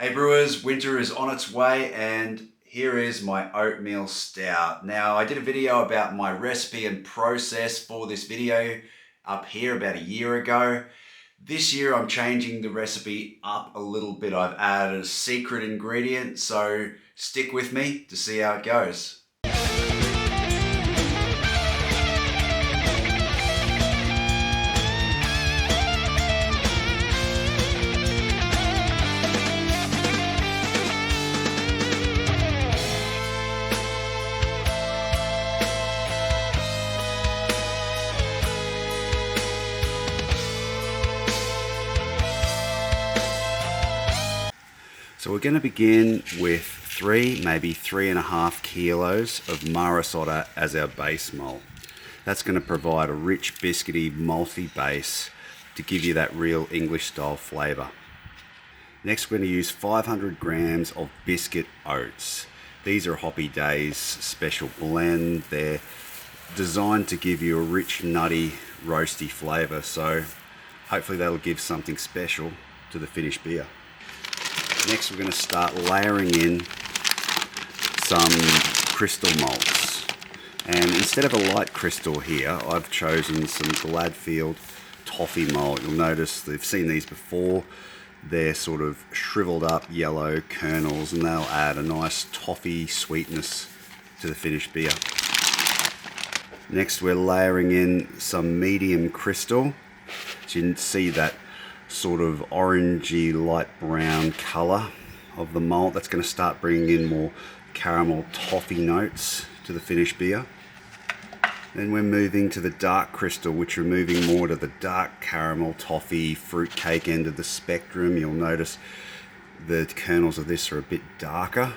Hey brewers, winter is on its way and here is my oatmeal stout. Now I did a video about my recipe and process for this video up here about a year ago. This year I'm changing the recipe up a little bit. I've added a secret ingredient, so stick with me to see how it goes. So we're going to begin with 3, maybe 3.5 kilos of Maris Otter as our base malt. That's going to provide a rich, biscuity, malty base to give you that real English style flavour. Next we're going to use 500 grams of biscuit oats. These are Hoppy Days special blend. They're designed to give you a rich, nutty, roasty flavour, so hopefully that'll give something special to the finished beer. Next we're going to start layering in some crystal malts, and instead of a light crystal here I've chosen some Gladfield toffee malt. You'll notice they've seen these before. They're sort of shriveled up yellow kernels and they'll add a nice toffee sweetness to the finished beer. Next we're layering in some medium crystal, so you can see that sort of orangey light brown colour of the malt. That's going to start bringing in more caramel toffee notes to the finished beer. Then we're moving to the dark crystal, which we're moving more to the dark caramel toffee fruitcake end of the spectrum. You'll notice the kernels of this are a bit darker,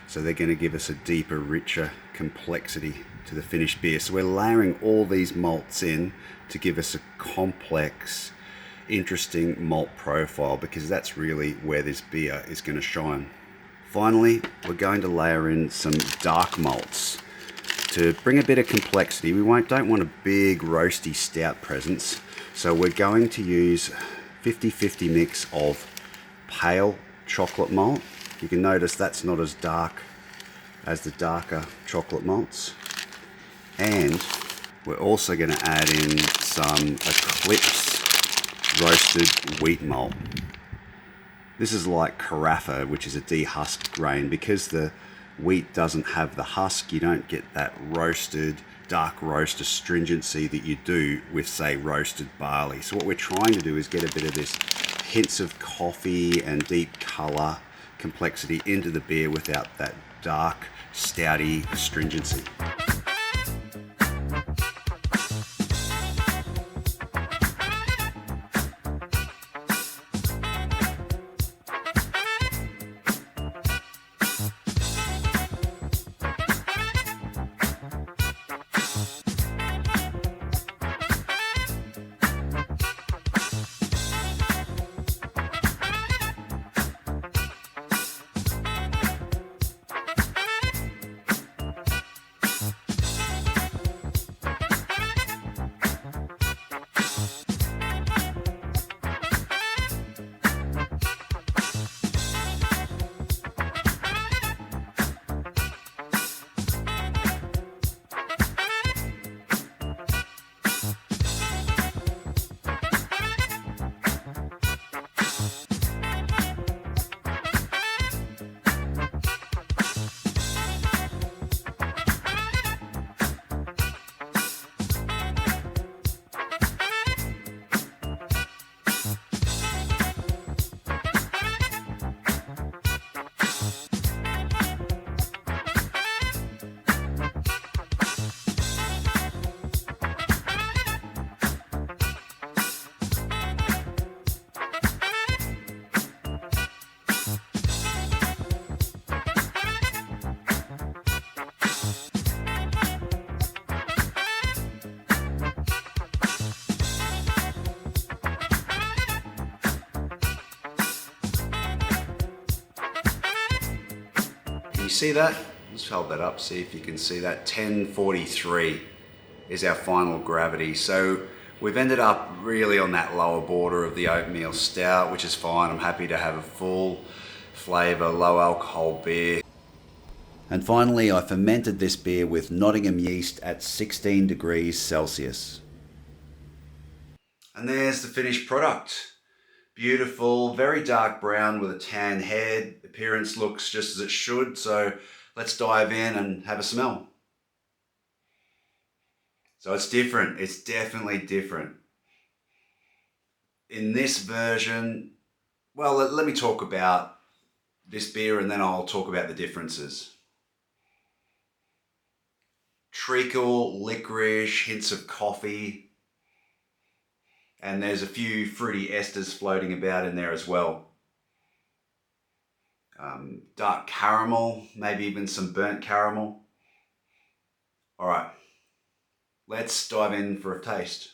so they're going to give us a deeper, richer complexity to the finished beer. So we're layering all these malts in to give us a complex, interesting malt profile, because that's really where this beer is going to shine. Finally, we're going to layer in some dark malts to bring a bit of complexity. We don't want a big roasty stout presence, so we're going to use 50-50 mix of pale chocolate malt. You can notice that's not as dark as the darker chocolate malts. And we're also going to add in some Eclipse roasted wheat malt. This is like carafa, which is a dehusked grain. Because the wheat doesn't have the husk, you don't get that roasted, dark roast astringency that you do with, say, roasted barley. So what we're trying to do is get a bit of this hints of coffee and deep colour complexity into the beer without that dark, stouty astringency. Can you see that? Let's hold that up, see if you can see that. 1043 is our final gravity. So We've ended up really on that lower border of the Oatmeal Stout, which is fine. I'm happy to have a full flavour, low alcohol beer. And finally, I fermented this beer with Nottingham yeast at 16 degrees Celsius. And there's the finished product. Beautiful, very dark brown with a tan head. Appearance looks just as it should, so let's dive in and have a smell. So it's different, it's definitely different. In this version, well, let me talk about this beer and then I'll talk about the differences. Treacle, licorice, hints of coffee, and there's a few fruity esters floating about in there as well. Dark caramel, maybe even some burnt caramel. All right, let's dive in for a taste.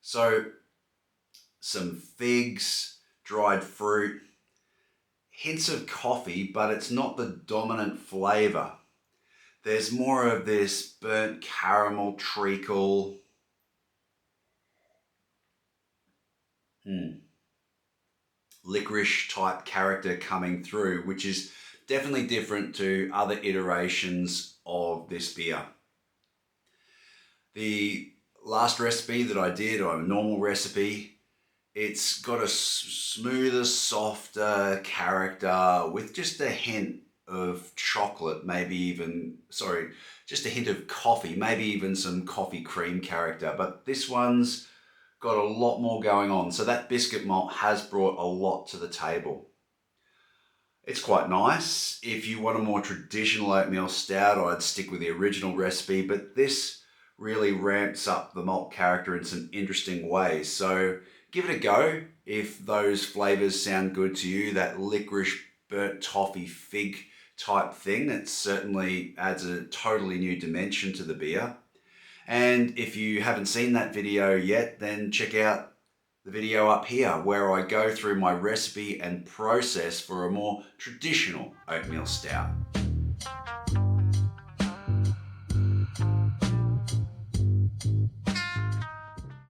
So, some figs, dried fruit, hints of coffee, but it's not the dominant flavour. There's more of this burnt caramel treacle. Licorice type character coming through, which is definitely different to other iterations of this beer. The last recipe that I did, or a normal recipe, it's got a smoother, softer character with just a hint of chocolate, maybe even, just a hint of coffee, maybe even some coffee cream character. But this one's got a lot more going on. So that biscuit malt has brought a lot to the table. It's quite nice. If you want a more traditional oatmeal stout, I'd stick with the original recipe, but this really ramps up the malt character in some interesting ways. So give it a go if those flavors sound good to you. That licorice, burnt toffee, fig type thing, it certainly adds a totally new dimension to the beer. And if you haven't seen that video yet, then check out the video up here where I go through my recipe and process for a more traditional oatmeal stout.